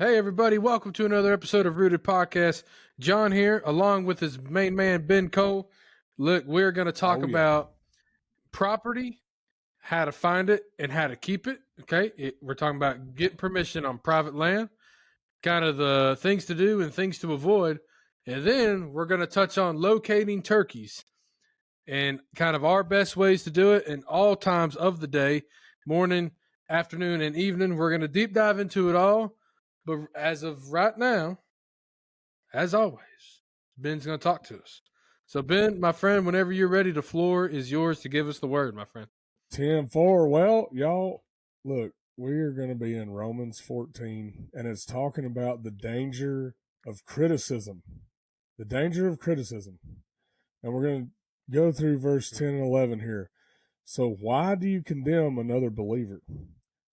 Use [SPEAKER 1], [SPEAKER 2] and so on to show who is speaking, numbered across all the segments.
[SPEAKER 1] Hey, everybody. Welcome to another episode of Rooted Podcast. John here, along with his main man, Ben Cole. Look, we're going to talk about property, how to find it, and how to keep it. Okay. We're talking about getting permission on private land, kind of the things to do and things to avoid. And then we're going to touch on locating turkeys and kind of our best ways to do it in all times of the day, morning, afternoon, and evening. We're going to deep dive into it all. But as of right now, as always, Ben's going to talk to us. So, Ben, my friend, whenever you're ready, the floor is yours to give us the word, my friend.
[SPEAKER 2] 10:4. Well, y'all, look, we're going to be in Romans 14, and it's talking about the danger of criticism. The danger of criticism. And we're going to go through verse 10 and 11 here. So why do you condemn another believer?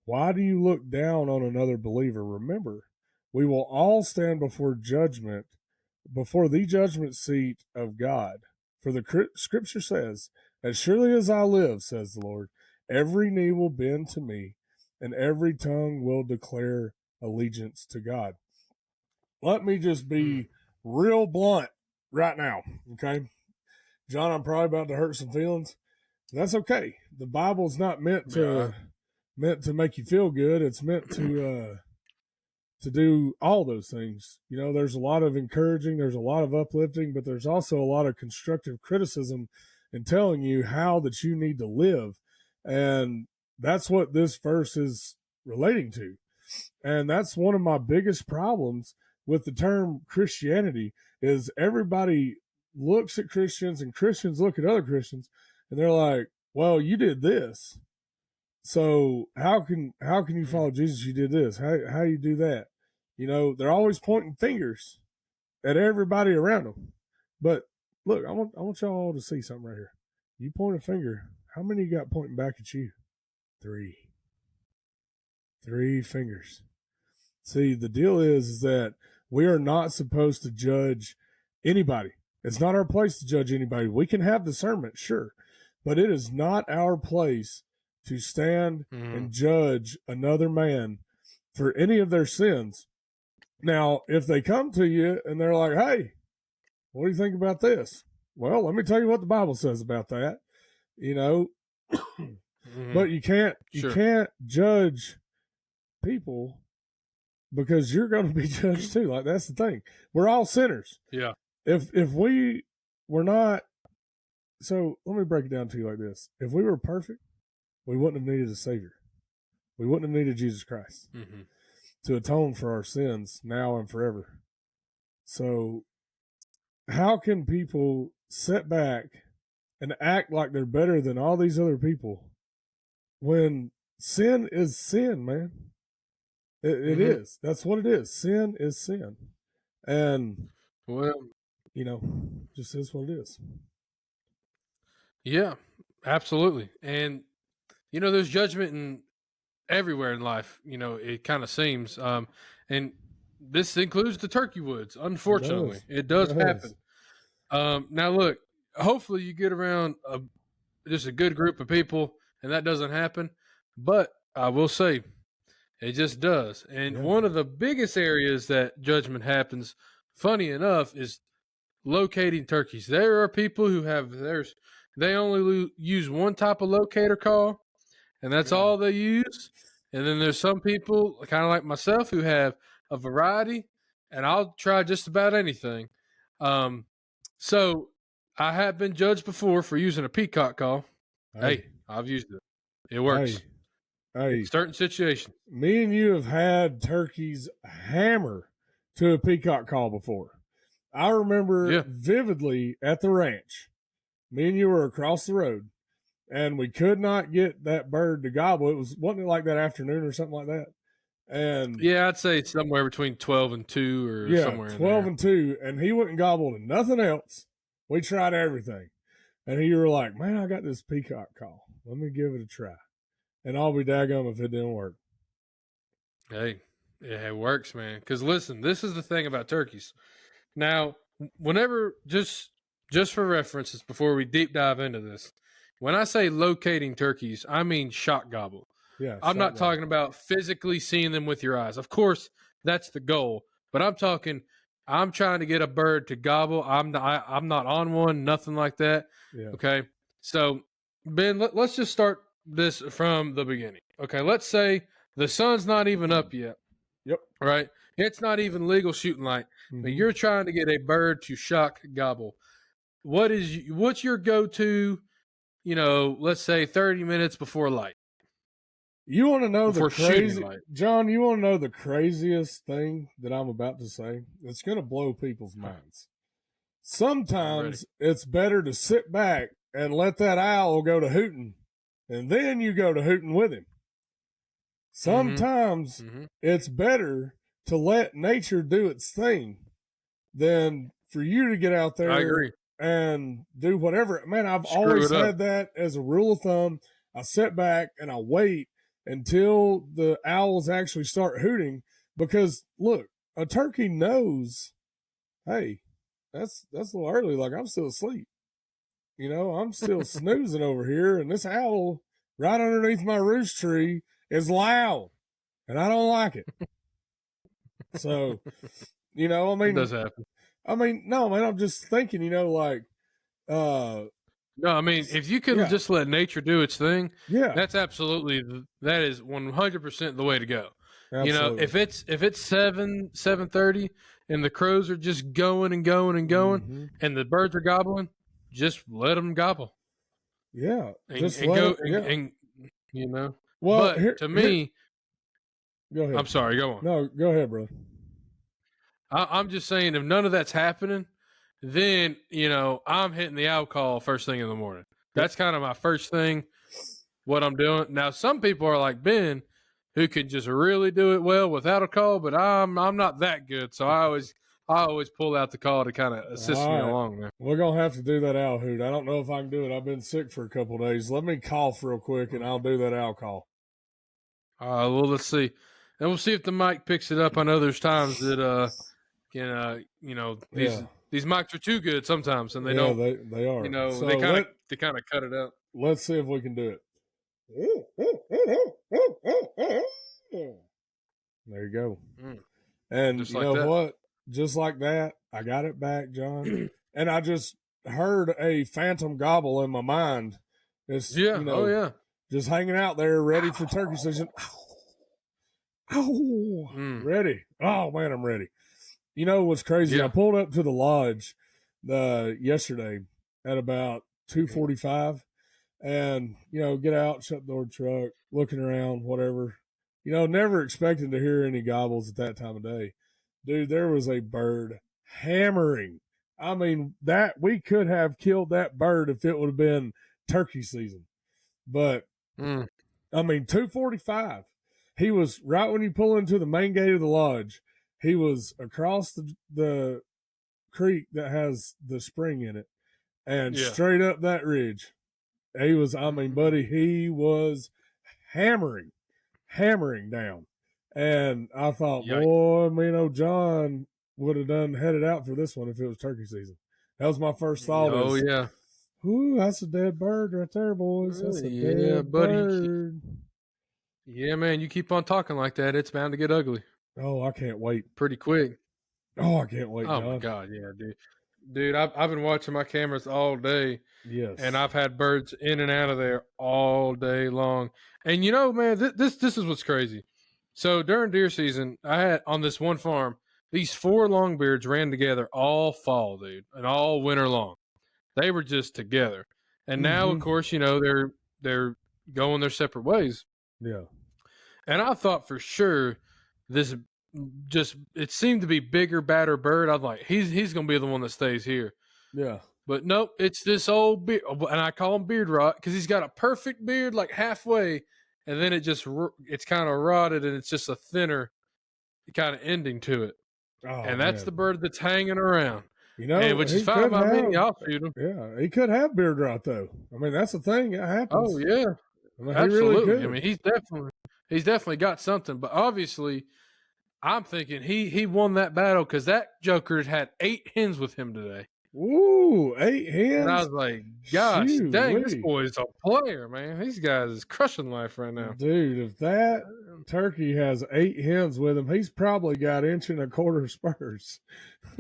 [SPEAKER 2] Why do you look down on another believer? Remember, we will all stand before the judgment seat of God. For the scripture says, as surely as I live, says the Lord, every knee will bend to me, and every tongue will declare allegiance to God. Let me just be real blunt right now, okay? John, I'm probably about to hurt some feelings. That's okay. The Bible's not meant to make you feel good. It's meant to do all those things. You know, there's a lot of encouraging, there's a lot of uplifting, but there's also a lot of constructive criticism and telling you how that you need to live. And that's what this verse is relating to. And that's one of my biggest problems with the term Christianity is everybody looks at Christians and Christians look at other Christians and they're like, well, you did this. So how can you follow Jesus? You did this. How you do that? You know, they're always pointing fingers at everybody around them. But look, I want y'all all to see something right here. You point a finger. How many you got pointing back at you? 3 fingers. See, the deal is that we are not supposed to judge anybody. It's not our place to judge anybody. We can have discernment, sure, but it is not our place to stand and judge another man for any of their sins. Now, if they come to you and they're like, hey, what do you think about this? Well, let me tell you what the Bible says about that, you know, but you can't judge people because you're going to be judged too. Like, that's the thing. We're all sinners.
[SPEAKER 1] Yeah.
[SPEAKER 2] If we were not, so let me break it down to you like this. If we were perfect, we wouldn't have needed a Savior. We wouldn't have needed Jesus Christ to atone for our sins now and forever. So how can people sit back and act like they're better than all these other people when sin is sin, man? It is. That's what it is. Sin is sin. And,
[SPEAKER 1] well,
[SPEAKER 2] you know, just is what it is.
[SPEAKER 1] Yeah, absolutely. And, you know, there's judgment everywhere in life, you know, it kind of seems. And this includes the turkey woods, unfortunately. It does happen. Now, look, hopefully you get around just a good group of people and that doesn't happen. But I will say, it just does. And one of the biggest areas that judgment happens, funny enough, is locating turkeys. There are people who they only use one type of locator call, and that's all they use. And then there's some people, kind of like myself, who have a variety, and I'll try just about anything. So I have been judged before for using a peacock call. Hey, I've used it. It works.
[SPEAKER 2] Hey,
[SPEAKER 1] certain situations.
[SPEAKER 2] Me and you have had turkeys hammer to a peacock call before. I remember vividly at the ranch. Me and you were across the road, and we could not get that bird to gobble. Wasn't it like that afternoon or something like that? And
[SPEAKER 1] yeah, I'd say somewhere between 12 and 2 or somewhere in
[SPEAKER 2] 12
[SPEAKER 1] there.
[SPEAKER 2] and 2, and he wouldn't gobble to nothing else. We tried everything. And you were like, man, I got this peacock call. Let me give it a try. And I'll be daggum if it didn't work.
[SPEAKER 1] Hey, it works, man. Because listen, this is the thing about turkeys. Now, whenever, just for references, before we deep dive into this, when I say locating turkeys, I mean shock gobble.
[SPEAKER 2] Yeah,
[SPEAKER 1] I'm not talking about physically seeing them with your eyes. Of course, that's the goal. But I'm talking, I'm trying to get a bird to gobble. I'm not on one, nothing like that.
[SPEAKER 2] Yeah.
[SPEAKER 1] Okay. So Ben, let's just start this from the beginning. Okay. Let's say the sun's not even up yet.
[SPEAKER 2] Yep.
[SPEAKER 1] Right. It's not even legal shooting light, but you're trying to get a bird to shock gobble. What's your go-to, let's say 30 minutes before light?
[SPEAKER 2] You want to know the
[SPEAKER 1] Before shooting
[SPEAKER 2] crazy,
[SPEAKER 1] light.
[SPEAKER 2] John? You want to know the craziest thing that I'm about to say? It's going to blow people's minds. Sometimes it's better to sit back and let that owl go to hooting, and then you go to hooting with him. Sometimes it's better to let nature do its thing than for you to get out there.
[SPEAKER 1] I agree.
[SPEAKER 2] And do whatever. Man, I've
[SPEAKER 1] Screw
[SPEAKER 2] always
[SPEAKER 1] it up.
[SPEAKER 2] had that as a rule of thumb. I sit back and I wait until the owls actually start hooting, because look, a turkey knows, hey, that's a little early. Like, I'm still asleep. I'm still snoozing over here, and this owl right underneath my roost tree is loud, and I don't like it. So, I mean,
[SPEAKER 1] It does happen.
[SPEAKER 2] I mean, no, man, I'm just thinking, like,
[SPEAKER 1] no, I mean, if you can just let nature do its thing, that's that is 100% the way to go.
[SPEAKER 2] Absolutely.
[SPEAKER 1] If it's 7:30 and the crows are just going and going and going, and the birds are gobbling, just let them gobble.
[SPEAKER 2] Yeah,
[SPEAKER 1] and go.
[SPEAKER 2] Well,
[SPEAKER 1] but to me,
[SPEAKER 2] go ahead.
[SPEAKER 1] I'm sorry. Go on.
[SPEAKER 2] No, go ahead, bro.
[SPEAKER 1] I'm just saying, if none of that's happening, then I'm hitting the owl call first thing in the morning. That's kind of my first thing. What I'm doing now. Some people are like Ben, who can just really do it well without a call, but I'm not that good. So I always pull out the call to kind of assist me along there.
[SPEAKER 2] We're gonna have to do that owl hoot. I don't know if I can do it. I've been sick for a couple of days. Let me cough real quick, and I'll do that owl call.
[SPEAKER 1] Well, let's see, and we'll see if the mic picks it up. I know there's times that these mics are too good sometimes, and they don't.
[SPEAKER 2] They are. So
[SPEAKER 1] they kind of cut it out.
[SPEAKER 2] Let's see if we can do it. There you go. And
[SPEAKER 1] just
[SPEAKER 2] you
[SPEAKER 1] like
[SPEAKER 2] know
[SPEAKER 1] that.
[SPEAKER 2] what? Just like that, I got it back, John. And I just heard a phantom gobble in my mind. It's just hanging out there, ready for turkey season. Ready. Oh man, I'm ready. You know what's crazy? I pulled up to the lodge yesterday at about 2:45, and get out, shut the door of the truck, looking around, whatever. Never expecting to hear any gobbles at that time of day. Dude, there was a bird hammering. I mean, that we could have killed that bird if it would have been turkey season. But I mean, 2:45. He was right when you pull into the main gate of the lodge. He was across the creek that has the spring in it, and straight up that ridge. He was, I mean, buddy, he was hammering down. And I thought, boy, John would have headed out for this one if it was turkey season. That was my first thought. Ooh, that's a dead bird right there, boys. That's a dead bird.
[SPEAKER 1] Yeah, man, you keep on talking like that, it's bound to get ugly.
[SPEAKER 2] Oh, I can't wait.
[SPEAKER 1] Pretty quick.
[SPEAKER 2] Oh, I can't wait,
[SPEAKER 1] John. My God, yeah, dude. Dude, I've been watching my cameras all day.
[SPEAKER 2] Yes.
[SPEAKER 1] And I've had birds in and out of there all day long. And man, this is what's crazy. So during deer season, I had on this one farm, these 4 longbeards ran together all fall, dude, and all winter long. They were just together. And now, of course, they're going their separate ways.
[SPEAKER 2] Yeah.
[SPEAKER 1] And I thought for sure it seemed to be bigger, badder bird. I'm like, he's going to be the one that stays here.
[SPEAKER 2] Yeah.
[SPEAKER 1] But nope, it's this old beard, and I call him beard rot because he's got a perfect beard like halfway, and then it's kind of rotted, and it's just a thinner kind of ending to it.
[SPEAKER 2] Oh,
[SPEAKER 1] and that's the bird that's hanging around.
[SPEAKER 2] Which
[SPEAKER 1] is fine by me. I'll shoot him.
[SPEAKER 2] Yeah, he could have beard rot though. I mean, that's the thing. It happens.
[SPEAKER 1] Oh yeah, absolutely. Really, I mean, he's definitely got something. But obviously, I'm thinking he won that battle because that joker had 8 hens with him today.
[SPEAKER 2] Ooh, 8
[SPEAKER 1] And I
[SPEAKER 2] hens?
[SPEAKER 1] was like, gosh, dang, this
[SPEAKER 2] Shoo-wee.
[SPEAKER 1] boy's a player, man. These guys is crushing life right now.
[SPEAKER 2] Dude, if that turkey has 8 hens with him, he's probably got 1.25 inch spurs.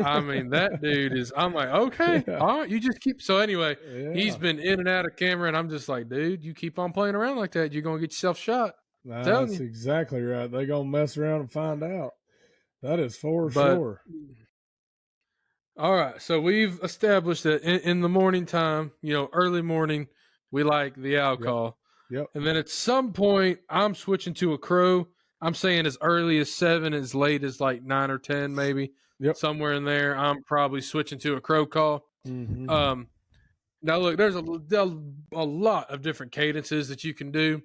[SPEAKER 1] I mean, that dude is, I'm like, okay,
[SPEAKER 2] Yeah.
[SPEAKER 1] all right, you just keep. So anyway, he's
[SPEAKER 2] Yeah.
[SPEAKER 1] been in and out of camera, and I'm just like, dude, you keep on playing around like that, you're going to get yourself shot.
[SPEAKER 2] Nah,
[SPEAKER 1] Telling
[SPEAKER 2] that's
[SPEAKER 1] you.
[SPEAKER 2] exactly right. They gonna mess around and find out. That is for
[SPEAKER 1] But
[SPEAKER 2] sure.
[SPEAKER 1] all right, so we've established that in the morning time, early morning, we like the owl
[SPEAKER 2] Yep.
[SPEAKER 1] call.
[SPEAKER 2] Yep.
[SPEAKER 1] And then at some point, I'm switching to a crow. I'm saying as early as 7, as late as like 9 or 10, maybe.
[SPEAKER 2] Yep.
[SPEAKER 1] Somewhere in there, I'm probably switching to a crow call.
[SPEAKER 2] Mm-hmm.
[SPEAKER 1] Now, look, there's a lot of different cadences that you can do.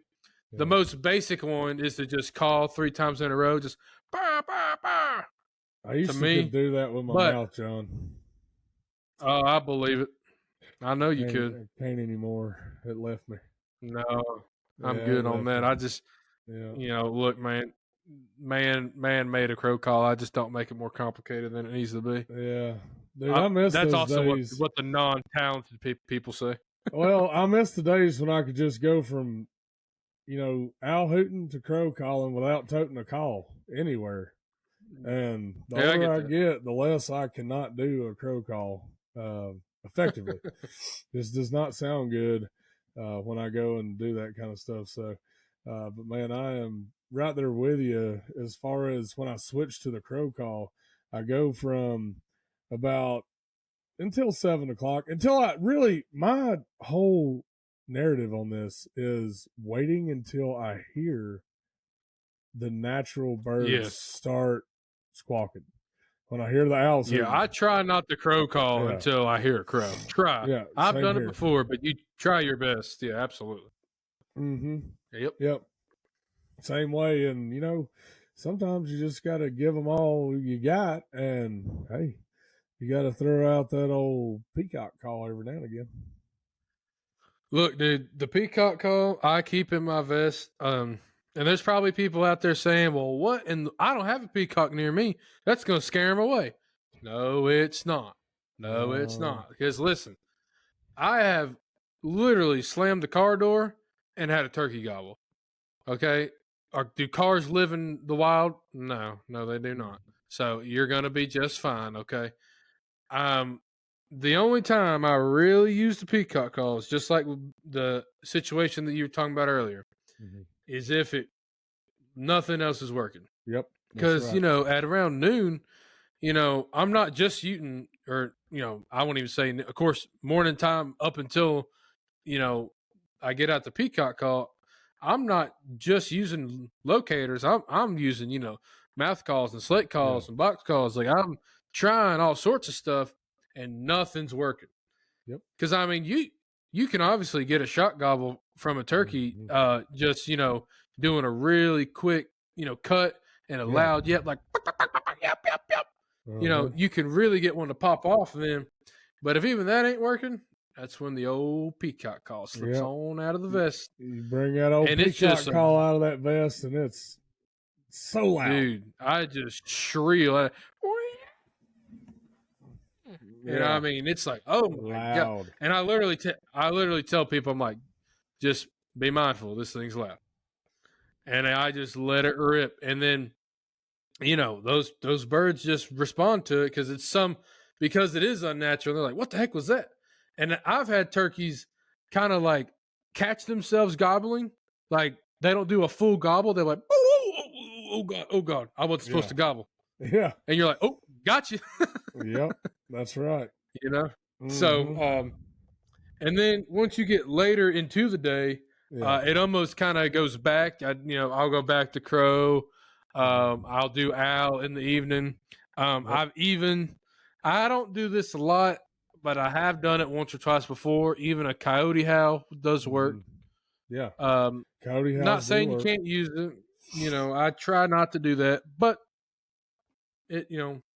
[SPEAKER 1] The
[SPEAKER 2] Yeah.
[SPEAKER 1] most basic one is to just call 3 times in a row, just bah, bah, bah,
[SPEAKER 2] I used
[SPEAKER 1] to
[SPEAKER 2] to could
[SPEAKER 1] me.
[SPEAKER 2] do that with my
[SPEAKER 1] But,
[SPEAKER 2] mouth, John.
[SPEAKER 1] oh, I believe it. I know you
[SPEAKER 2] I
[SPEAKER 1] could.
[SPEAKER 2] can't anymore. It left me.
[SPEAKER 1] No, I'm
[SPEAKER 2] Yeah, it
[SPEAKER 1] good on
[SPEAKER 2] left
[SPEAKER 1] that.
[SPEAKER 2] me.
[SPEAKER 1] I just,
[SPEAKER 2] Yeah.
[SPEAKER 1] look, man made a crow call. I just don't make it more complicated than it needs to be.
[SPEAKER 2] Yeah. Dude, I miss
[SPEAKER 1] That's
[SPEAKER 2] those
[SPEAKER 1] also
[SPEAKER 2] days.
[SPEAKER 1] what the non-talented people say.
[SPEAKER 2] Well, I miss the days when I could just go from, owl hooting to crow calling without toting a call anywhere. And the
[SPEAKER 1] Yeah, I
[SPEAKER 2] older
[SPEAKER 1] get
[SPEAKER 2] I
[SPEAKER 1] that.
[SPEAKER 2] get, the less I cannot do a crow call effectively. This does not sound good when I go and do that kind of stuff. So, but man, I am right there with you as far as when I switch to the crow call. I go from about until 7 o'clock until I really, my whole narrative on this is waiting until I hear the natural birds
[SPEAKER 1] Yes.
[SPEAKER 2] start squawking. When I hear the owls
[SPEAKER 1] Yeah,
[SPEAKER 2] hooting.
[SPEAKER 1] I try not to crow call
[SPEAKER 2] Yeah.
[SPEAKER 1] until I hear a crow. Try.
[SPEAKER 2] Yeah.
[SPEAKER 1] I've
[SPEAKER 2] Same
[SPEAKER 1] done it
[SPEAKER 2] here.
[SPEAKER 1] before, but you try your best. Yeah, absolutely.
[SPEAKER 2] Mm-hmm.
[SPEAKER 1] Yep.
[SPEAKER 2] Yep. Same way. And, sometimes you just got to give them all you got. And, hey, you got to throw out that old peacock call every now and again.
[SPEAKER 1] Look, dude, the peacock call I keep in my vest. And there's probably people out there saying, "Well, what?" And I don't have a peacock near me. That's going to scare them away. No, it's not. No, it's not. Because listen, I have literally slammed the car door and had a turkey gobble. Okay, do cars live in the wild? No, they do not. So you're going to be just fine. Okay. The only time I really use the peacock calls, just like the situation that you were talking about earlier,
[SPEAKER 2] Mm-hmm.
[SPEAKER 1] is if nothing else is working.
[SPEAKER 2] Yep.
[SPEAKER 1] Because
[SPEAKER 2] right.
[SPEAKER 1] at around noon, I'm not just shooting, or I won't even say. Of course, morning time up until I get out the peacock call. I'm not just using locators. I'm using mouth calls and slate calls and box calls. Like I'm trying all sorts of stuff, and nothing's working.
[SPEAKER 2] Yep.
[SPEAKER 1] Because I mean, you can obviously get a shot gobble from a turkey,
[SPEAKER 2] Mm-hmm.
[SPEAKER 1] just doing a really quick cut and a loud yep, like yep yep yep. You can really get one to pop off then. But if even that ain't working, that's when the old peacock call slips on out of the vest.
[SPEAKER 2] You bring that old
[SPEAKER 1] And it's
[SPEAKER 2] peacock
[SPEAKER 1] just
[SPEAKER 2] call out of that vest, and it's so loud.
[SPEAKER 1] dude, I just shrill at it. And I mean, it's like, oh my god! And I literally tell people, I'm like, just be mindful, this thing's loud. And I just let it rip, and then those birds just respond to it because it is unnatural. They're like, what the heck was that? And I've had turkeys kind of like catch themselves gobbling, like they don't do a full gobble. They're like, oh god, I wasn't supposed to gobble.
[SPEAKER 2] Yeah.
[SPEAKER 1] And you're like, oh, gotcha.
[SPEAKER 2] Yep, that's right. Mm-hmm.
[SPEAKER 1] So and then once you get later into the day, it almost kind of goes back. I'll go back to crow. I'll do owl in the evening. I don't do this a lot, but I have done it once or twice before. Even a coyote howl does work.
[SPEAKER 2] Yeah.
[SPEAKER 1] Coyote howl. Not saying you can't use it. I try not to do that, but it.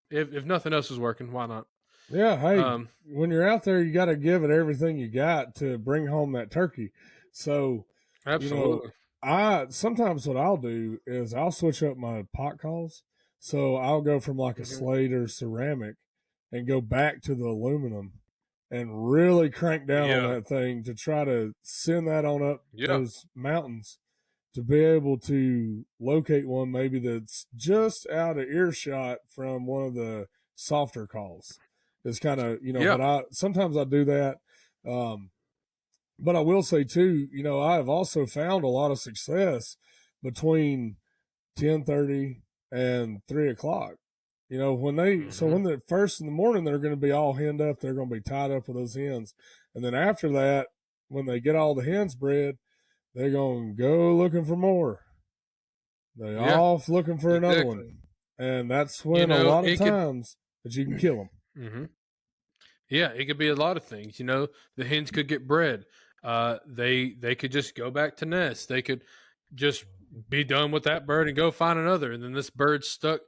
[SPEAKER 1] If nothing else is working, why not?
[SPEAKER 2] Yeah. Hey, when you're out there, you got to give it everything you got to bring home that turkey. So,
[SPEAKER 1] absolutely.
[SPEAKER 2] Sometimes what I'll do is I'll switch up my pot calls. So I'll go from like a slate or ceramic, and go back to the aluminum and really crank down on
[SPEAKER 1] Yeah.
[SPEAKER 2] that thing to try to send that on up
[SPEAKER 1] Yeah.
[SPEAKER 2] those mountains to be able to locate one maybe that's just out of earshot from one of the softer calls. It's kind of,
[SPEAKER 1] Yeah.
[SPEAKER 2] but sometimes I do that. But I will say too, I have also found a lot of success between 10:30 and 3:00. When when they're first in the morning, they're going to be all henned up. They're going to be tied up with those hens. And then after that, when they get all the hens bred, they're going to go looking for more. They're off looking for another one. And that's when a lot of times that you can kill them.
[SPEAKER 1] Mm-hmm. Yeah, it could be a lot of things. The hens could get bred. They could just go back to nest. They could just be done with that bird and go find another. And then this bird's stuck.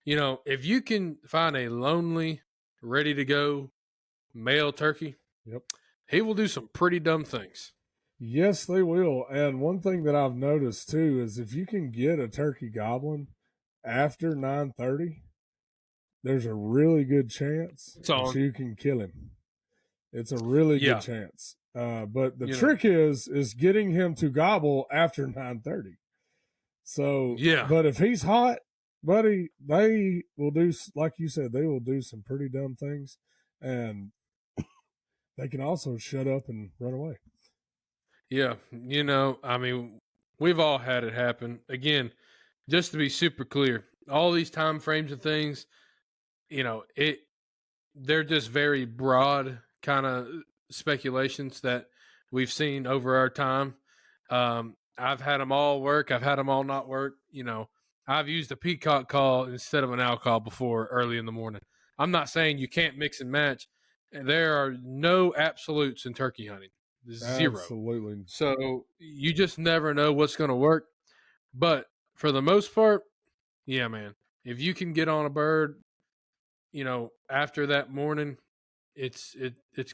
[SPEAKER 1] If you can find a lonely, ready to go male turkey,
[SPEAKER 2] Yep,
[SPEAKER 1] he will do some pretty dumb things.
[SPEAKER 2] Yes, they will. And one thing that I've noticed too is if you can get a turkey gobbling after 9:30, there's a really good chance that you can kill him. It's a really good chance. But the trick is getting him to gobble after 9:30. So, but if he's hot, buddy, they will do, like you said, they will do some pretty dumb things, and they can also shut up and run away.
[SPEAKER 1] Yeah, we've all had it happen. Again, just to be super clear, all these time frames and things, they're just very broad kind of speculations that we've seen over our time. I've had them all work. I've had them all not work. I've used a peacock call instead of an owl call before early in the morning. I'm not saying you can't mix and match. There are no absolutes in turkey hunting. Zero.
[SPEAKER 2] Absolutely.
[SPEAKER 1] So you just never know what's going to work. But for the most part, yeah, man, if you can get on a bird, after that morning, it's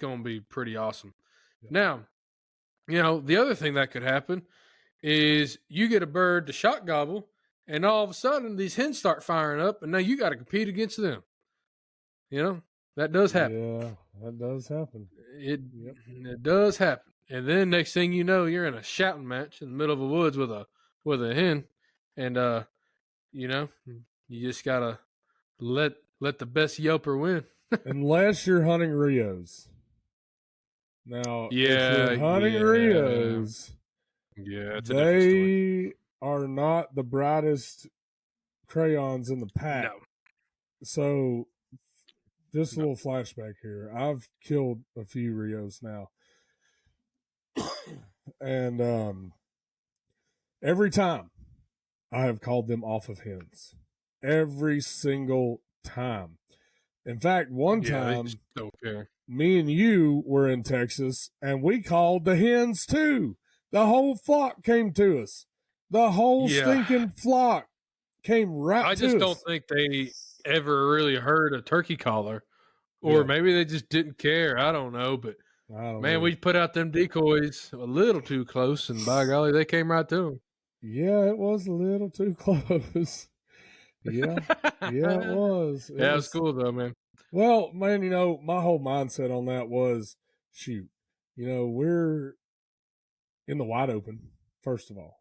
[SPEAKER 1] going to be pretty awesome. Yeah. Now, the other thing that could happen is you get a bird to shot gobble, and all of a sudden these hens start firing up, and now you got to compete against them. That does happen.
[SPEAKER 2] Yeah, that does happen.
[SPEAKER 1] It does happen. And then next thing you know, you're in a shouting match in the middle of the woods with a hen, and you just gotta let the best yelper win.
[SPEAKER 2] Unless you're hunting Rios. Now, if you're hunting Rios, they are not the brightest crayons in the pack. No. So, just a little flashback here. I've killed a few Rios now. And every time I have called them off of hens. Every single time. In fact, one time, me and you were in Texas, and we called the hens too. The whole flock came to us. The whole stinking flock came right to us.
[SPEAKER 1] I just don't think they ever really heard a turkey caller, or maybe they just didn't care. I don't know, but man, we put out them decoys a little too close, and by golly, they came right to them.
[SPEAKER 2] Yeah, it was a little too close. Yeah, it was.
[SPEAKER 1] It was cool though, man.
[SPEAKER 2] Well, man, my whole mindset on that was, shoot, we're in the wide open, first of all.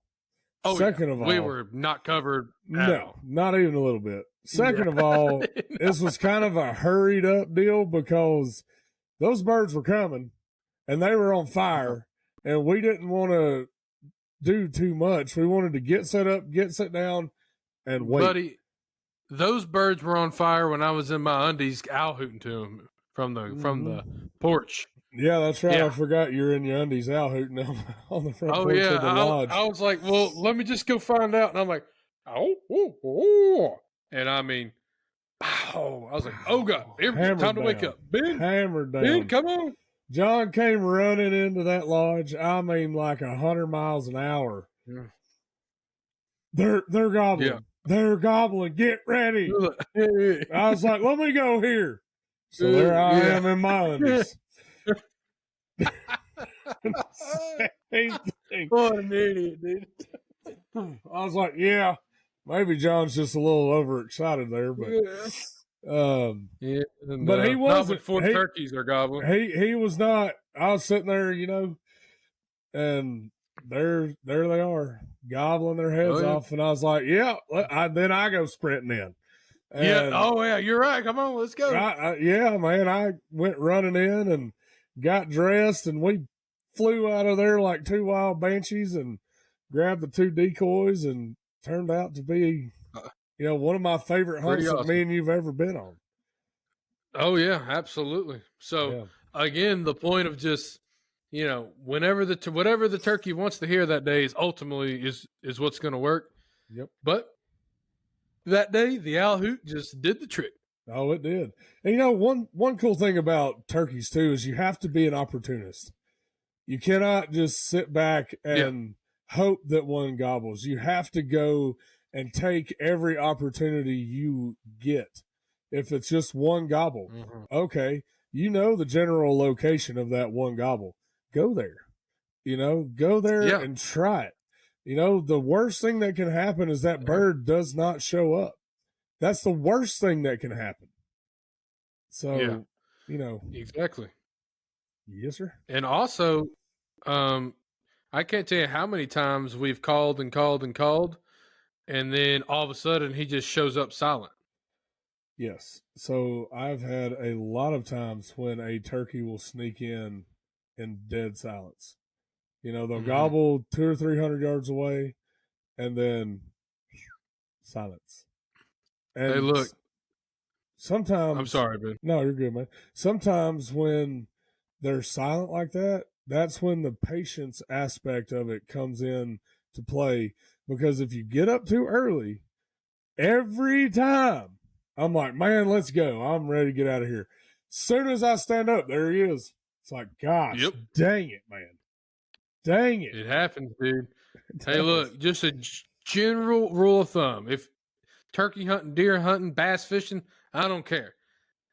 [SPEAKER 2] Second of all,
[SPEAKER 1] we were not covered.
[SPEAKER 2] No, not even a little bit. Second of all, this was kind of a hurried up deal because those birds were coming and they were on fire, and we didn't want to do too much. We wanted to get set up, get set down, and wait.
[SPEAKER 1] Buddy, those birds were on fire when I was in my undies owl hooting to them from the porch.
[SPEAKER 2] Yeah, that's right. Yeah. I forgot you're in your undies owl hooting on the front porch of the lodge.
[SPEAKER 1] I was like, well, let me just go find out. And I'm like, oh. And I mean, I was like, oh, God, time to wake up. Ben,
[SPEAKER 2] hammered down.
[SPEAKER 1] Ben, come on.
[SPEAKER 2] John came running into that lodge. I mean, like 100 miles an hour.
[SPEAKER 1] Yeah.
[SPEAKER 2] They're gobbling. Yeah. They're gobbling. Get ready. I was like, let me go here. So there I am in my undies. Same thing.
[SPEAKER 1] What an idiot, dude.
[SPEAKER 2] I was like, yeah, maybe John's just a little overexcited there, but
[SPEAKER 1] Yeah, and
[SPEAKER 2] But he
[SPEAKER 1] not when
[SPEAKER 2] wasn't.
[SPEAKER 1] 4 turkeys are gobbling.
[SPEAKER 2] He was not. I was sitting there, and there they are gobbling their heads
[SPEAKER 1] Oh, yeah.
[SPEAKER 2] off, and I was like, yeah. Then I go sprinting in,
[SPEAKER 1] Yeah.
[SPEAKER 2] and
[SPEAKER 1] Oh, yeah. You're right. Come on, let's go.
[SPEAKER 2] yeah, man, I went running in and got dressed, and we flew out of there like two wild banshees and grabbed the 2 decoys, and turned out to be,
[SPEAKER 1] Uh,
[SPEAKER 2] one of my favorite hunts
[SPEAKER 1] Pretty
[SPEAKER 2] that
[SPEAKER 1] awesome.
[SPEAKER 2] me and you've ever been on.
[SPEAKER 1] Oh, yeah, absolutely. So,
[SPEAKER 2] Yeah.
[SPEAKER 1] again, the point of just, whenever whatever the turkey wants to hear that day is ultimately is what's going to work.
[SPEAKER 2] Yep.
[SPEAKER 1] But that day, the owl hoot just did the trick.
[SPEAKER 2] Oh, it did. And one cool thing about turkeys too is you have to be an opportunist. You cannot just sit back
[SPEAKER 1] Yeah.
[SPEAKER 2] and hope that one gobbles. You have to go and take every opportunity you get. If it's just one gobble, okay, the general location of that one gobble. Go there. Go there
[SPEAKER 1] Yeah.
[SPEAKER 2] and try it. The worst thing that can happen is that bird does not show up. That's the worst thing that can happen. So,
[SPEAKER 1] Exactly.
[SPEAKER 2] yes, sir.
[SPEAKER 1] And also, I can't tell you how many times we've called and called and called, and then all of a sudden he just shows up silent.
[SPEAKER 2] Yes. So I've had a lot of times when a turkey will sneak in dead silence. They'll gobble 200 or 300 yards away, and then silence. And
[SPEAKER 1] Hey, look.
[SPEAKER 2] sometimes,
[SPEAKER 1] I'm sorry, man.
[SPEAKER 2] No, you're good, man. Sometimes when they're silent like that, that's when the patience aspect of it comes in to play. Because if you get up too early, every time I'm like, man, let's go. I'm ready to get out of here. Soon as I stand up, there he is. It's like, gosh, dang it, man. Dang it.
[SPEAKER 1] It happens, dude. Hey, look, just a general rule of thumb. If turkey hunting, deer hunting, bass fishing, I don't care.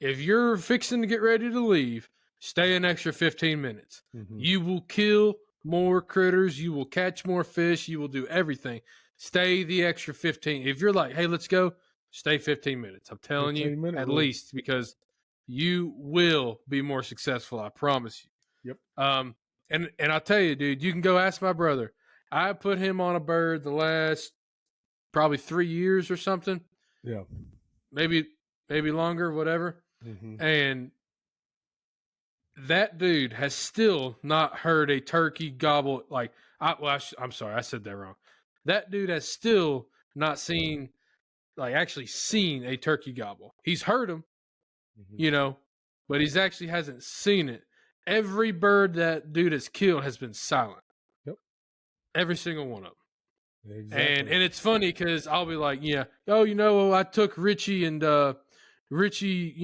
[SPEAKER 1] If you're fixing to get ready to leave, stay an extra 15 minutes.
[SPEAKER 2] Mm-hmm.
[SPEAKER 1] You will kill more critters. You will catch more fish. You will do everything. Stay the extra 15. If you're like, hey, let's go, stay 15 minutes. I'm telling you, at least, because you will be more successful. I promise you.
[SPEAKER 2] Yep.
[SPEAKER 1] And I'll tell you, dude, you can go ask my brother. I put him on a bird the last probably 3 years or something.
[SPEAKER 2] Yeah.
[SPEAKER 1] Maybe longer, whatever.
[SPEAKER 2] Mm-hmm.
[SPEAKER 1] And that dude has still not heard a turkey gobble. I'm sorry, I said that wrong. That dude has still not seen, actually seen a turkey gobble. He's heard them, but he's actually hasn't seen it. Every bird that dude has killed has been silent.
[SPEAKER 2] Yep.
[SPEAKER 1] Every single one of them.
[SPEAKER 2] Exactly.
[SPEAKER 1] And it's funny because I'll be like, I took Richie and Richie,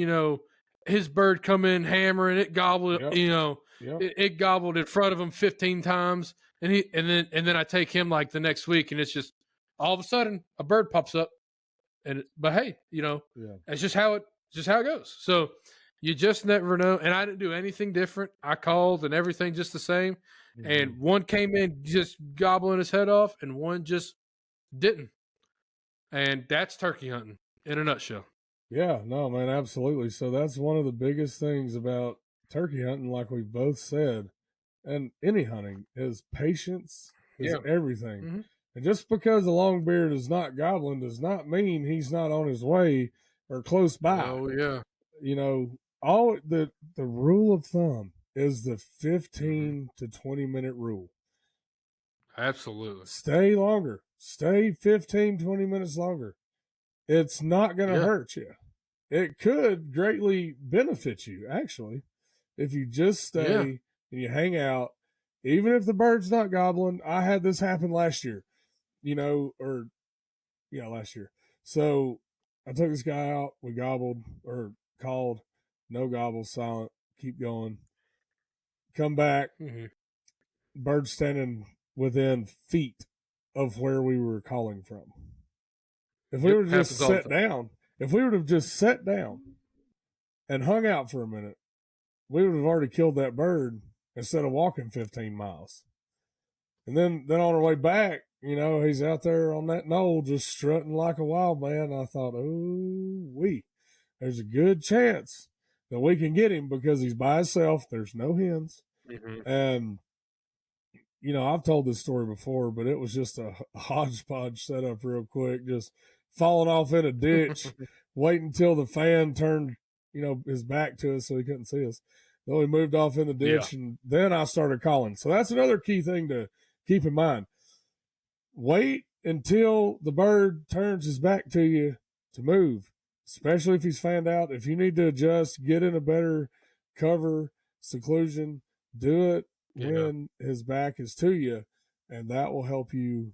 [SPEAKER 1] his bird come in hammering, it gobbled, it gobbled in front of him 15 times, and then I take him like the next week, and it's just all of a sudden a bird pops up, but hey, it's just how it goes. So you just never know. And I didn't do anything different. I called and everything just the same. Mm-hmm. And one came in just gobbling his head off, and one just didn't. And that's turkey hunting in a nutshell.
[SPEAKER 2] Yeah, no, man, absolutely. So that's one of the biggest things about turkey hunting, like we both said, and any hunting, is patience is everything. Mm-hmm. And just because a longbeard is not gobbling does not mean he's not on his way or close by.
[SPEAKER 1] Oh yeah.
[SPEAKER 2] All the rule of thumb is the 15 to 20 minute rule.
[SPEAKER 1] Absolutely.
[SPEAKER 2] Stay longer. Stay 15, 20 minutes longer. It's not going to hurt you. It could greatly benefit you, actually, if you just stay and you hang out. Even if the bird's not gobbling, I had this happen last year, last year. So I took this guy out. We gobbled or called. No gobbles, silent. Keep going. Come back. Mm-hmm. Bird standing within feet of where we were calling from. If we would have just sat down, and hung out for a minute, we would have already killed that bird instead of walking 15 miles. And then on our way back, he's out there on that knoll just strutting like a wild man. I thought, oh, there's a good chance that we can get him because he's by himself. There's no hens.
[SPEAKER 1] Mm-hmm.
[SPEAKER 2] And, you know, I've told this story before, but it was just a hodgepodge setup real quick, just falling off in a ditch, waiting until the fan turned, you know, his back to us so he couldn't see us. Then we moved off in the ditch, and then I started calling. So that's another key thing to keep in mind. Wait until the bird turns his back to you to move, especially if he's fanned out. If you need to adjust, get in a better cover, seclusion, do it when his back is to you, and that will help you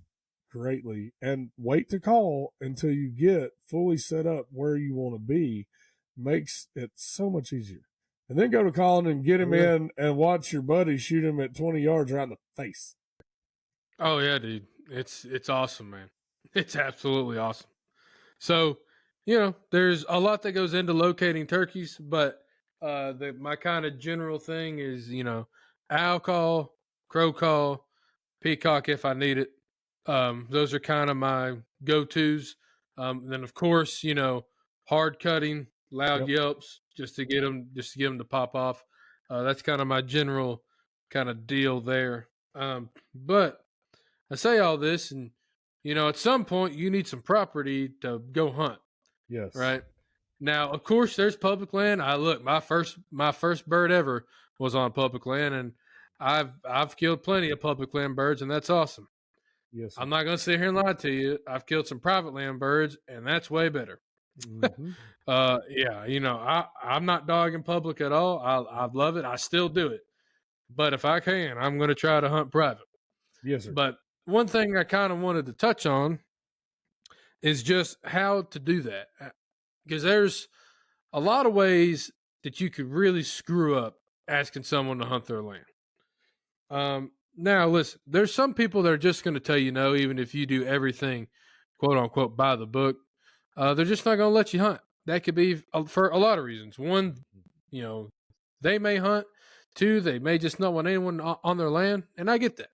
[SPEAKER 2] greatly. And wait to call until you get fully set up where you want to be. Makes it so much easier. And then go to calling and get him in and watch your buddy shoot him at 20 yards right in the face.
[SPEAKER 1] Oh yeah, dude. It's awesome, man. It's absolutely awesome. So, you know, there's a lot that goes into locating turkeys, but my kind of general thing is, you know, owl call, crow call, peacock if I need it. Those are kind of my go-tos. Then of course, you know, hard cutting, loud yelps, just to get them to pop off. That's kind of my general kind of deal there. But I say all this, and you know, at some point you need some property to go hunt.
[SPEAKER 2] Yes.
[SPEAKER 1] Right. Now, of course, there's public land. My first bird ever was on public land, and I've killed plenty of public land birds, and that's awesome.
[SPEAKER 2] Yes, sir.
[SPEAKER 1] I'm not going to sit here and lie to you. I've killed some private land birds, and that's way better.
[SPEAKER 2] Mm-hmm.
[SPEAKER 1] Yeah, you know, I'm not dogging public at all. I love it. I still do it, but if I can, I'm going to try to hunt private.
[SPEAKER 2] Yes, sir.
[SPEAKER 1] But one thing I kind of wanted to touch on is just how to do that, because there's a lot of ways that you could really screw up asking someone to hunt their land. Now, listen, there's some people that are just going to tell you no, even if you do everything, quote unquote, by the book. They're just not going to let you hunt. That could be for a lot of reasons. One, you know, they may hunt. Two, they may just not want anyone on their land, and I get that.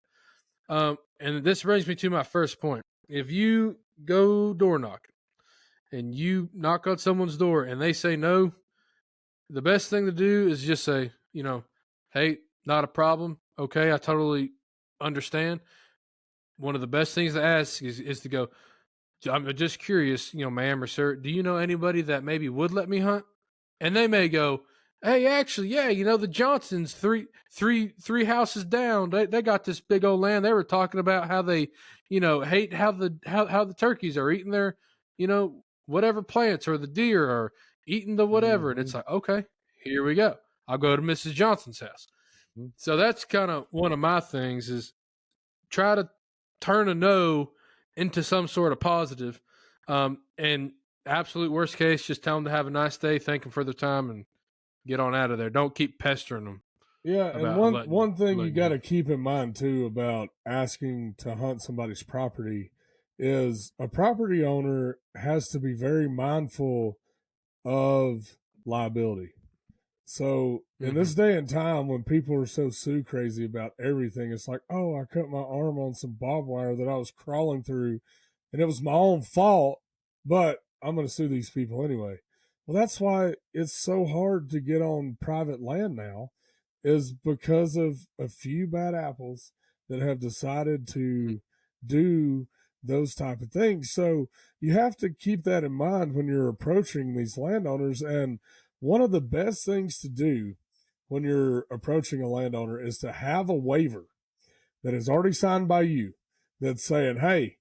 [SPEAKER 1] And this brings me to my first point. If you go door knocking and you knock on someone's door and they say no, the best thing to do is just say, you know, hey, not a problem. Okay, I totally understand. One of the best things to ask is to go, I'm just curious, you know, ma'am or sir, do you know anybody that maybe would let me hunt? And they may go, hey, actually, yeah, you know, the Johnsons, three houses down, they got this big old land. They were talking about how they, you know, hate how the turkeys are eating their, you know, whatever plants, or the deer are eating the whatever.
[SPEAKER 2] Mm-hmm.
[SPEAKER 1] And it's like, okay, here we go. I'll go to Mrs. Johnson's house. Mm-hmm. So that's kind of one of my things, is try to turn a no into some sort of positive. And absolute worst case, just tell them to have a nice day, thank them for their time, and get on out of there. Don't keep pestering them.
[SPEAKER 2] Yeah, and one thing you got to keep in mind too about asking to hunt somebody's property is a property owner has to be very mindful of liability. So in this day and time, when people are so sue crazy about everything, it's like, oh, I cut my arm on some barbed wire that I was crawling through, and it was my own fault, but I'm going to sue these people anyway. Well, that's why it's so hard to get on private land now, is because of a few bad apples that have decided to do those type of things. So you have to keep that in mind when you're approaching these landowners. And one of the best things to do when you're approaching a landowner is to have a waiver that is already signed by you that's saying, hey,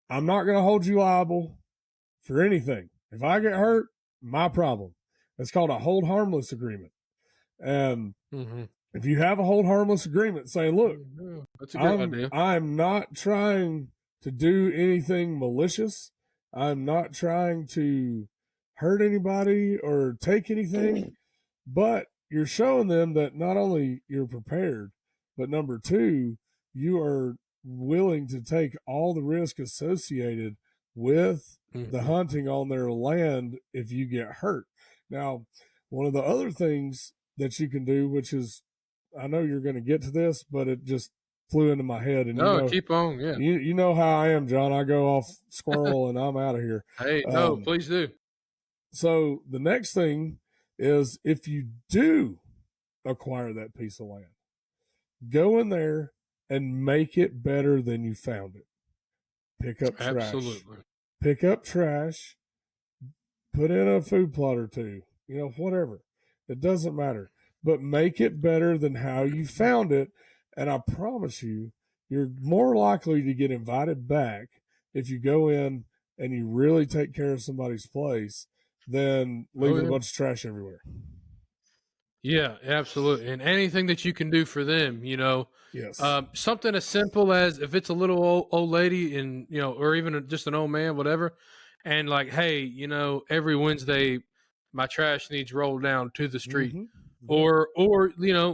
[SPEAKER 2] I'm not going to hold you liable for anything. If I get hurt, my problem. It's called a hold harmless agreement. And if you have a hold harmless agreement saying, look,
[SPEAKER 1] that's a good idea.
[SPEAKER 2] I'm not trying to do anything malicious. I'm not trying to hurt anybody or take anything, but you're showing them that not only you're prepared, but number two, you are willing to take all the risk associated with the hunting on their land if you get hurt. Now, one of the other things that you can do, which is, I know you're going to get to this, but it just flew into my head. And
[SPEAKER 1] no,
[SPEAKER 2] you know,
[SPEAKER 1] keep on. Yeah,
[SPEAKER 2] you know how I am, John. I go off squirrel and I'm out of here.
[SPEAKER 1] Hey, no, please do.
[SPEAKER 2] So the next thing is, if you do acquire that piece of land, go in there and make it better than you found it. Pick up trash.
[SPEAKER 1] Absolutely.
[SPEAKER 2] Pick up trash. Put in a food plot or two. Whatever. It doesn't matter. But make it better than how you found it. And I promise you, you're more likely to get invited back if you go in and you really take care of somebody's place than
[SPEAKER 1] Oh
[SPEAKER 2] leaving a
[SPEAKER 1] yeah.
[SPEAKER 2] bunch of trash everywhere.
[SPEAKER 1] Yeah, absolutely. And anything that you can do for them,
[SPEAKER 2] Yes.
[SPEAKER 1] something as simple as if it's a little old lady and, or even just an old man, whatever. And like, hey, every Wednesday, my trash needs rolled down to the street,
[SPEAKER 2] Mm-hmm. Yeah.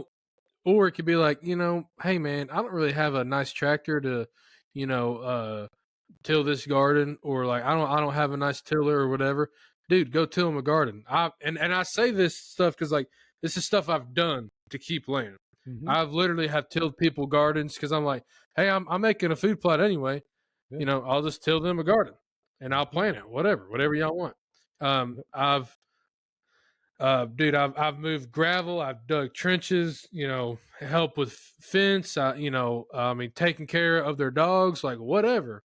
[SPEAKER 1] or it could be like, hey man, I don't really have a nice tractor to, till this garden, or like I don't have a nice tiller or whatever. Dude, go till them a garden. And I say this stuff because like this is stuff I've done to keep land.
[SPEAKER 2] Mm-hmm.
[SPEAKER 1] I've literally have tilled people gardens because I'm like, hey, I'm making a food plot anyway.
[SPEAKER 2] Yeah.
[SPEAKER 1] I'll just till them a garden and I'll
[SPEAKER 2] Mm-hmm.
[SPEAKER 1] plant it, whatever y'all want.
[SPEAKER 2] Yep.
[SPEAKER 1] I've moved gravel, I've dug trenches, help with fence, I mean, taking care of their dogs, like whatever.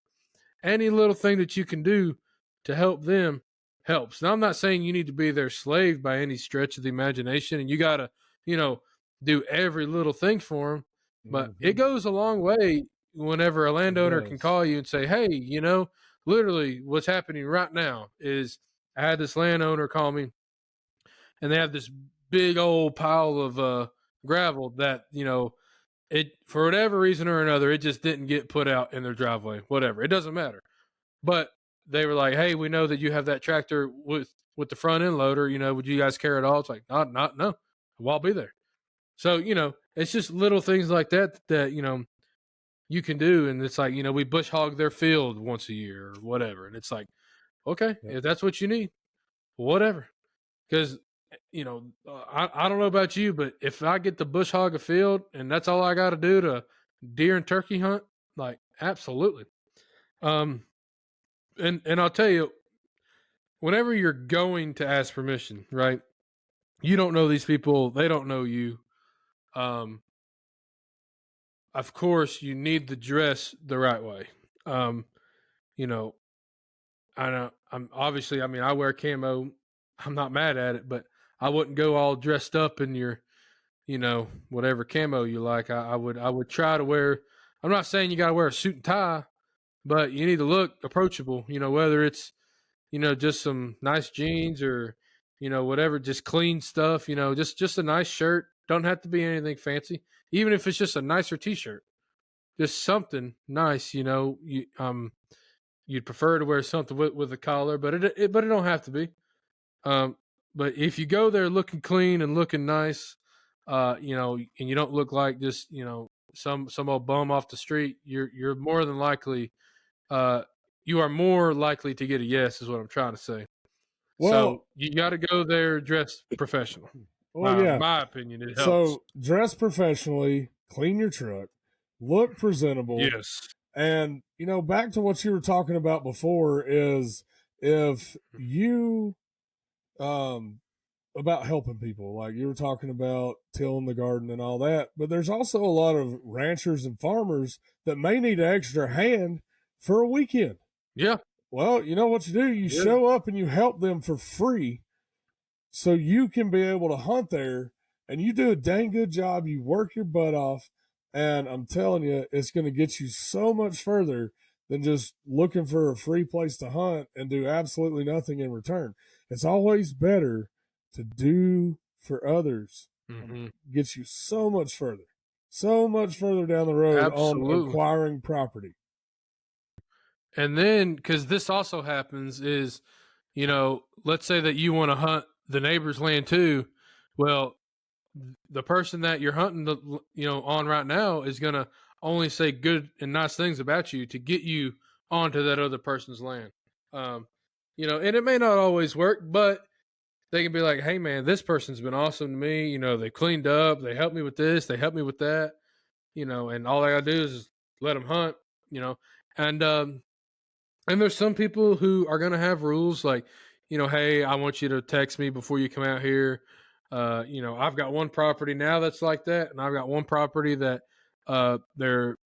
[SPEAKER 1] Any little thing that you can do to help them helps. Now, I'm not saying you need to be their slave by any stretch of the imagination, and you got to, do every little thing for them. But it
[SPEAKER 2] Mm-hmm.
[SPEAKER 1] goes a long way whenever a
[SPEAKER 2] It
[SPEAKER 1] landowner can
[SPEAKER 2] does.
[SPEAKER 1] call you and say, hey, literally what's happening right now is I had this landowner call me, and they have this big old pile of gravel that, it for whatever reason or another, it just didn't get put out in their driveway. Whatever, it doesn't matter. But they were like, "Hey, we know that you have that tractor with the front end loader. Would you guys care at all?" It's like, not no. Well, I'll be there. So it's just little things like that you can do, and it's like we bush hog their field once a year or whatever, and it's like, okay,
[SPEAKER 2] Yep.
[SPEAKER 1] if that's what you need, whatever. Because I don't know about you, but if I get to bush hog a field and that's all I got to do to deer and turkey hunt, like absolutely. Um, and I'll tell you, whenever you're going to ask permission, right? You don't know these people; they don't know you. Um, of course, you need to dress the right way. Um, you know, I know. I'm obviously. I mean, I wear camo. I'm not mad at it, but I wouldn't go all dressed up in your, whatever camo you like. I would try to wear. I'm not saying you got to wear a suit and tie, but you need to look approachable. Whether it's just some nice jeans or whatever, just clean stuff. Just a nice shirt. Don't have to be anything fancy. Even if it's just a nicer T-shirt, just something nice. You'd prefer to wear something with a collar, but it don't have to be. Um, but if you go there looking clean and looking nice, and you don't look like just some old bum off the street, you're more than likely, uh, you are more likely to get a yes, is what I'm trying to say. So
[SPEAKER 2] Well,
[SPEAKER 1] you got to go there dressed professional.
[SPEAKER 2] well,
[SPEAKER 1] My
[SPEAKER 2] yeah.
[SPEAKER 1] my opinion, it helps.
[SPEAKER 2] So dress professionally, clean your truck, look presentable,
[SPEAKER 1] Yes.
[SPEAKER 2] and back to what you were talking about before is if you um about helping people, like you were talking about tilling the garden and all that, but there's also a lot of ranchers and farmers that may need an extra hand for a weekend.
[SPEAKER 1] Yeah.
[SPEAKER 2] Well, you know what you do? You
[SPEAKER 1] Yeah.
[SPEAKER 2] show up and you help them for free so you can be able to hunt there, and you do a dang good job. You work your butt off, and I'm telling you, it's going to get you so much further than just looking for a free place to hunt and do absolutely nothing in return. It's always better to do for others.
[SPEAKER 1] Hmm.
[SPEAKER 2] Gets you so much further down the road on
[SPEAKER 1] Absolutely.
[SPEAKER 2] acquiring property.
[SPEAKER 1] And then, because this also happens, is let's say that you want to hunt the neighbor's land too. Well, the person that you're hunting on right now is gonna only say good and nice things about you to get you onto that other person's land. Um, and it may not always work, but they can be like, "Hey, man, this person's been awesome to me. They cleaned up, they helped me with this, they helped me with that. And all I gotta do is let them hunt. You know, and there's some people who are gonna have rules like, hey, I want you to text me before you come out here. I've got one property now that's like that, and I've got one property that they're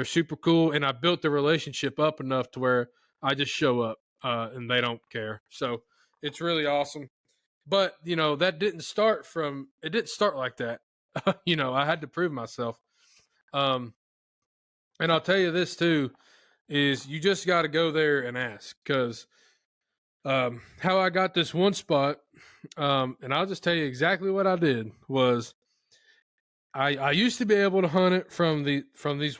[SPEAKER 1] super cool, and I built the relationship up enough to where I just show up and they don't care. So it's really awesome. But that didn't start like that. I had to prove myself. And I'll tell you this too, is you just got to go there and ask, because how I got this one spot, and I'll just tell you exactly what I did was I used to be able to hunt it from these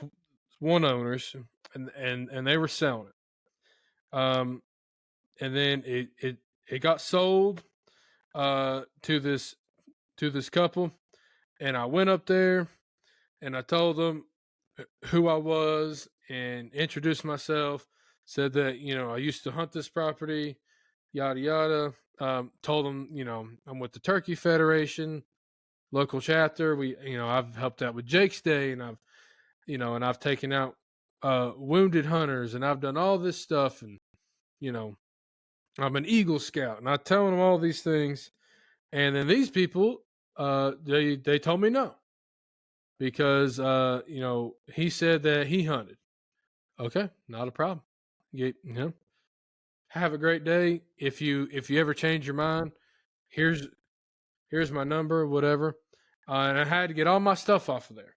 [SPEAKER 1] one owners, and they were selling it. And then it got sold to this couple, and I went up there and I told them who I was and introduced myself. Said that I used to hunt this property, yada yada. Told them I'm with the Turkey Federation local chapter. I've helped out with Jake's Day, and I've taken out wounded hunters, and I've done all this stuff, and I'm an Eagle Scout, and I telling them all these things, and then these people they told me no, because he said that he hunted. Okay, not a problem. Have a great day. If you ever change your mind, here's my number, whatever. And I had to get all my stuff off of there.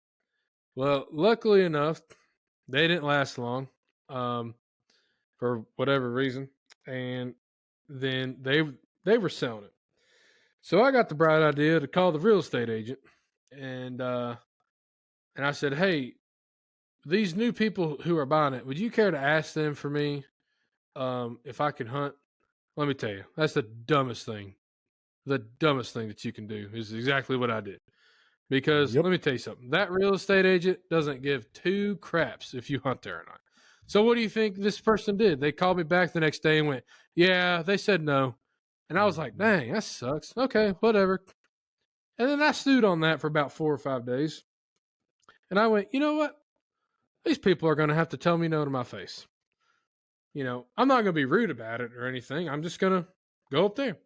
[SPEAKER 1] Well, luckily enough, they didn't last long, for whatever reason, and then they were selling it. So I got the bright idea to call the real estate agent, and I said, "Hey, these new people who are buying it, would you care to ask them for me if I could hunt?" Let me tell you, that's the dumbest thing. The dumbest thing that you can do is exactly what I did. Because let me tell you something. That real estate agent doesn't give two craps if you hunt there or not. So what do you think this person did? They called me back the next day and went, "Yeah, they said no." And I was like, "Dang, that sucks. Okay, whatever." And then I stewed on that for about 4 or 5 days. And I went, you know what? These people are going to have to tell me no to my face. I'm not going to be rude about it or anything. I'm just going to go up there.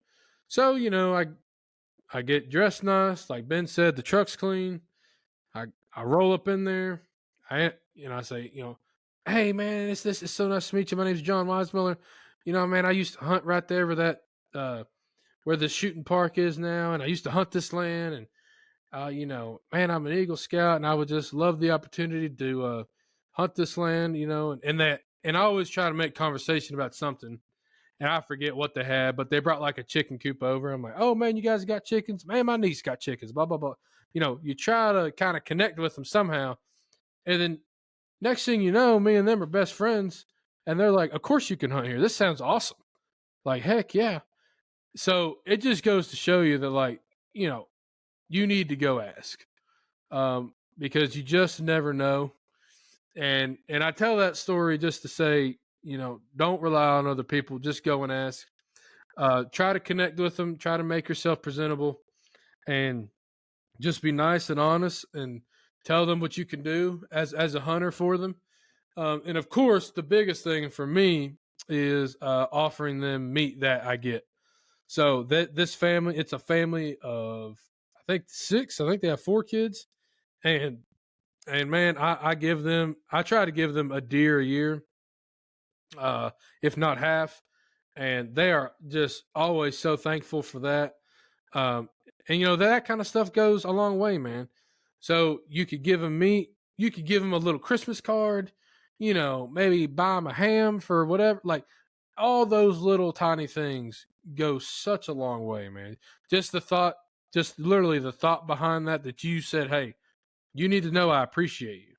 [SPEAKER 1] So, I get dressed nice. Like Ben said, the truck's clean. I roll up in there. I say, "Hey man, it's so nice to meet you. My name's John Weismiller. Man, I used to hunt right there where the shooting park is now, and I used to hunt this land, and man, I'm an Eagle Scout, and I would just love the opportunity to hunt this land, and I always try to make conversation about something, and I forget what they had, but they brought like a chicken coop over. I'm like, "Oh man, you guys got chickens? Man, my niece got chickens." Blah blah blah. You try to kind of connect with them somehow, and then next thing you know, me and them are best friends, and they're like, "Of course you can hunt here. This sounds awesome." Like, heck yeah. So it just goes to show you that, like, you need to go ask, because you just never know. And I tell that story just to say, don't rely on other people. Just go and ask. Try to connect with them. Try to make yourself presentable, and just be nice and honest, and tell them what you can do as a hunter for them. And of course, the biggest thing for me is offering them meat that I get. So this family, it's a family of, I think, 6. I think they have 4 kids, and man, I try to give them a deer a year, if not half, and they are just always so thankful for that. And that kind of stuff goes a long way, man. So you could give them meat, you could give them a little Christmas card, maybe buy them a ham for whatever. Like, all those little tiny things go such a long way, man. Just literally the thought behind that you said, "Hey, you need to know I appreciate you."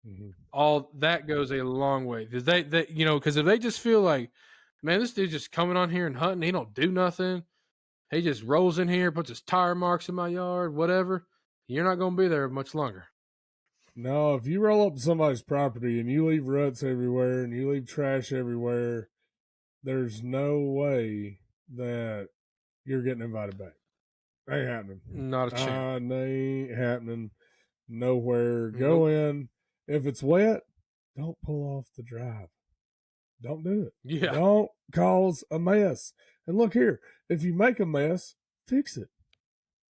[SPEAKER 2] Mm-hmm.
[SPEAKER 1] All that goes a long way, because because if they just feel like, "Man, this dude's just coming on here and hunting, he don't do nothing. He just rolls in here, puts his tire marks in my yard, whatever," you're not going to be there much longer.
[SPEAKER 2] No, if you roll up somebody's property and you leave ruts everywhere and you leave trash everywhere, there's no way that you're getting invited back. Ain't happening.
[SPEAKER 1] Not a chance.
[SPEAKER 2] Ain't happening nowhere. Mm-hmm. Go in. If it's wet, don't pull off the drive. Don't do it.
[SPEAKER 1] Yeah.
[SPEAKER 2] Don't cause a mess. And look here, if you make a mess, fix it,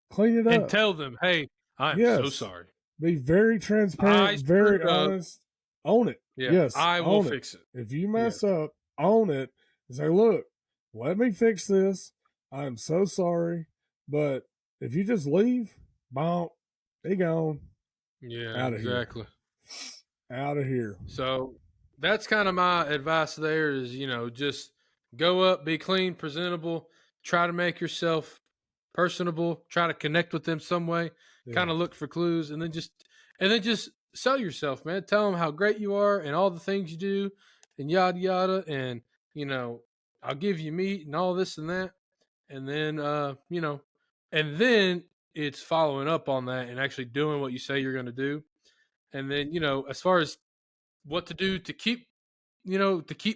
[SPEAKER 2] clean it
[SPEAKER 1] And
[SPEAKER 2] up.
[SPEAKER 1] tell them, hey, I'm so
[SPEAKER 2] Yes,
[SPEAKER 1] sorry.
[SPEAKER 2] be very
[SPEAKER 1] I
[SPEAKER 2] transparent, very
[SPEAKER 1] screwed up.
[SPEAKER 2] honest. Own it.
[SPEAKER 1] Yeah,
[SPEAKER 2] Yes,
[SPEAKER 1] I will
[SPEAKER 2] own it.
[SPEAKER 1] fix it.
[SPEAKER 2] If you
[SPEAKER 1] Yeah.
[SPEAKER 2] mess up, own it and say, look, let me fix this. I'm so sorry. But if you just leave, bonk, they gone.
[SPEAKER 1] Yeah,
[SPEAKER 2] Out of
[SPEAKER 1] exactly.
[SPEAKER 2] here. Out of here.
[SPEAKER 1] So that's kind of my advice there is, just go up, be clean, presentable, try to make yourself personable, try to connect with them some way, kind
[SPEAKER 2] Yeah.
[SPEAKER 1] of look for clues, and then just sell yourself, man. Tell them how great you are and all the things you do and yada yada, and I'll give you meat and all this and that. And then and then it's following up on that and actually doing what you say you're going to do. And then, as far as what to do to keep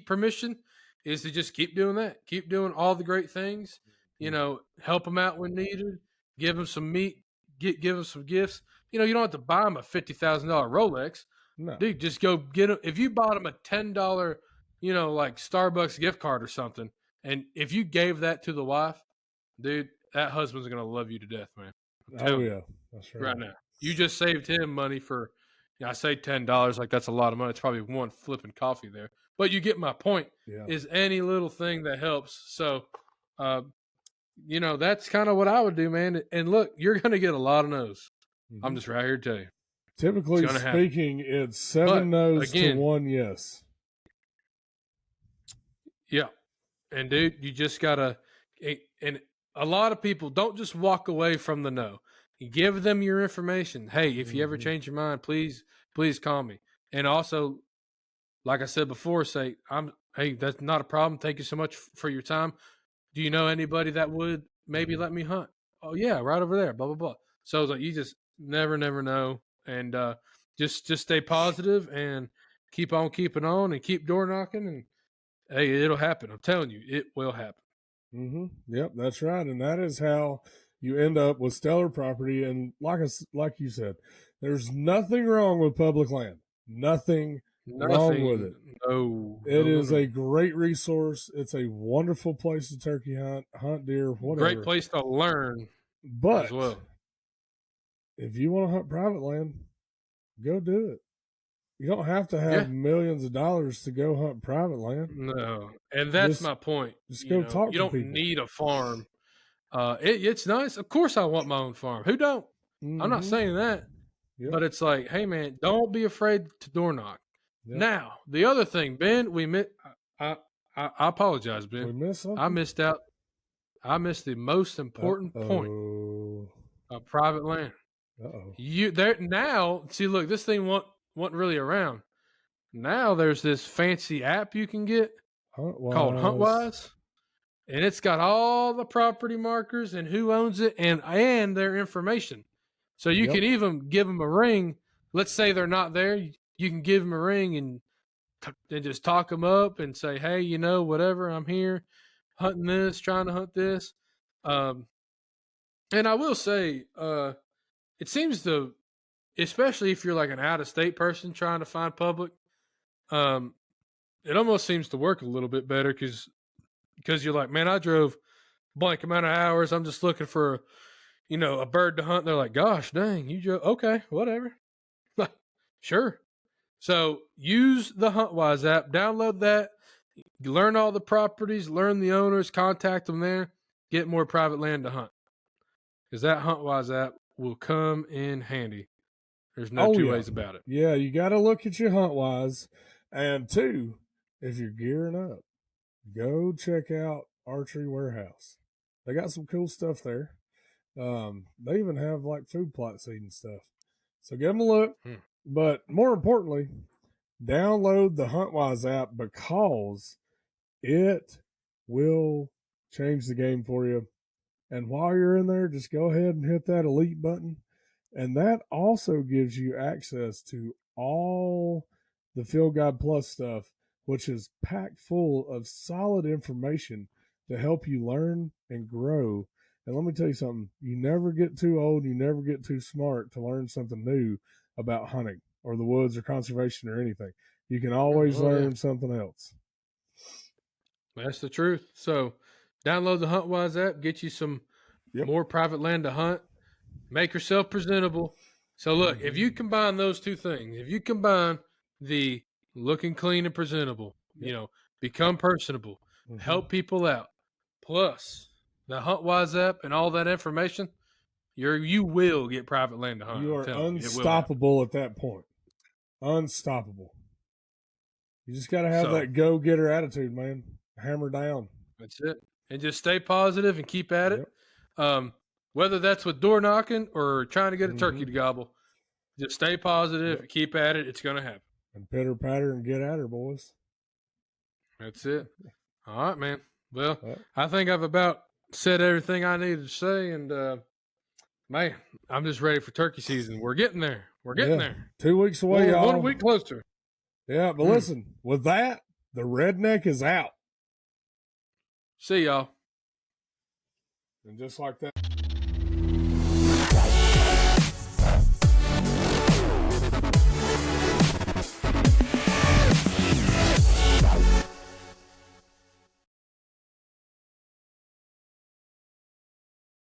[SPEAKER 1] permission is to just keep doing that. Keep doing all the great things. Help them out when needed. Give them some meat. Give them some gifts. You don't have to buy them a $50,000 Rolex,
[SPEAKER 2] No.
[SPEAKER 1] dude. Just go get them. If you bought them a $10, like Starbucks gift card or something, and if you gave that to the wife, dude, that husband's gonna love you to death, man. I'm telling you
[SPEAKER 2] That's
[SPEAKER 1] right now. You just saved him money for, I say $10, like that's a lot of money. It's probably one flipping coffee there. But you get my point.
[SPEAKER 2] Yeah.
[SPEAKER 1] Is any little thing that helps. So, that's kind of what I would do, man. And look, you're going to get a lot of no's.
[SPEAKER 2] Mm-hmm.
[SPEAKER 1] I'm just right here to tell you.
[SPEAKER 2] Typically speaking, it's 7 no's to 1 yes.
[SPEAKER 1] Yeah. And dude, you just got to, and a lot of people don't just walk away from the no. You give them your information. Hey, if you ever change your mind, please call me. And also, like I said before, say, hey, that's not a problem. Thank you so much for your time. Do you know anybody that would maybe let me hunt? Oh yeah, right over there, blah, blah, blah. So it's like, you just never know. And just stay positive and keep on keeping on and keep door knocking. And hey, it'll happen. I'm telling you, it will happen.
[SPEAKER 2] Mm-hmm. Yep, that's right. And that is how you end up with stellar property. And like you said, there's nothing wrong with public land. Nothing wrong with it.
[SPEAKER 1] No.
[SPEAKER 2] It is a great resource. It's a wonderful place to turkey hunt deer, whatever.
[SPEAKER 1] Great place to learn
[SPEAKER 2] but
[SPEAKER 1] as well.
[SPEAKER 2] If you want to hunt private land, go do it. You don't have to have millions of dollars to go hunt private land.
[SPEAKER 1] No, and that's my point.
[SPEAKER 2] Just go talk to people.
[SPEAKER 1] You don't need a farm. It's nice. Of course, I want my own farm. Who don't? I'm not saying that. Yep. But it's like, hey, man, don't be afraid to door knock. Yep. Now, the other thing, Ben, I apologize, Ben.
[SPEAKER 2] We missed something?
[SPEAKER 1] I missed out. I missed the most important point of private land. You there now? See, look, this thing wasn't really around. Now there's this fancy app you can get called HuntWise, and it's got all the property markers and who owns it and their information. So you can even give them a ring. Let's say they're not there. You can give them a ring and just talk them up and say, hey, whatever, I'm here hunting this, trying to hunt this. And I will say, it seems to, especially if you're like an out-of-state person trying to find public, it almost seems to work a little bit better because you're like, man, I drove blank amount of hours. I'm just looking for, a bird to hunt. They're like, gosh, dang, you drove. Okay, whatever. Sure. So use the HuntWise app, download that, learn all the properties, learn the owners, contact them there, get more private land to hunt. Because that HuntWise app will come in handy. There's no two ways about it.
[SPEAKER 2] Yeah, you got to look at your HuntWise. And 2, if you're gearing up, go check out Archery Warehouse. They got some cool stuff there. They even have like food plot seed and stuff. So give them a look. But more importantly, download the HuntWise app because it will change the game for you. And while you're in there, just go ahead and hit that elite button. And that also gives you access to all the Field Guide Plus stuff, which is packed full of solid information to help you learn and grow. And let me tell you something, you never get too old, you never get too smart to learn something new about hunting or the woods or conservation or anything. You can always learn something else.
[SPEAKER 1] That's the truth. So Download the HuntWise app. Get you some more private land to hunt. Make yourself presentable. So look, if you combine those two things, if you combine the looking clean and presentable, become personable, help people out, plus the HuntWise app and all that information, you will get private land to hunt.
[SPEAKER 2] You are unstoppable at that point. Unstoppable. You just got to have that go-getter attitude, man. Hammer down.
[SPEAKER 1] That's it. And just stay positive and keep at it. Whether that's with door knocking or trying to get a turkey to gobble, just stay positive, keep at it. It's going to happen.
[SPEAKER 2] And pitter patter and get at her, boys.
[SPEAKER 1] That's it. All right, man. Well, I think I've about said everything I needed to say, and man, I'm just ready for turkey season. We're getting there. We're getting there.
[SPEAKER 2] 2 weeks away, y'all.
[SPEAKER 1] 1 week closer.
[SPEAKER 2] Yeah, but listen, with that, the redneck is out.
[SPEAKER 1] See y'all.
[SPEAKER 2] And just like that.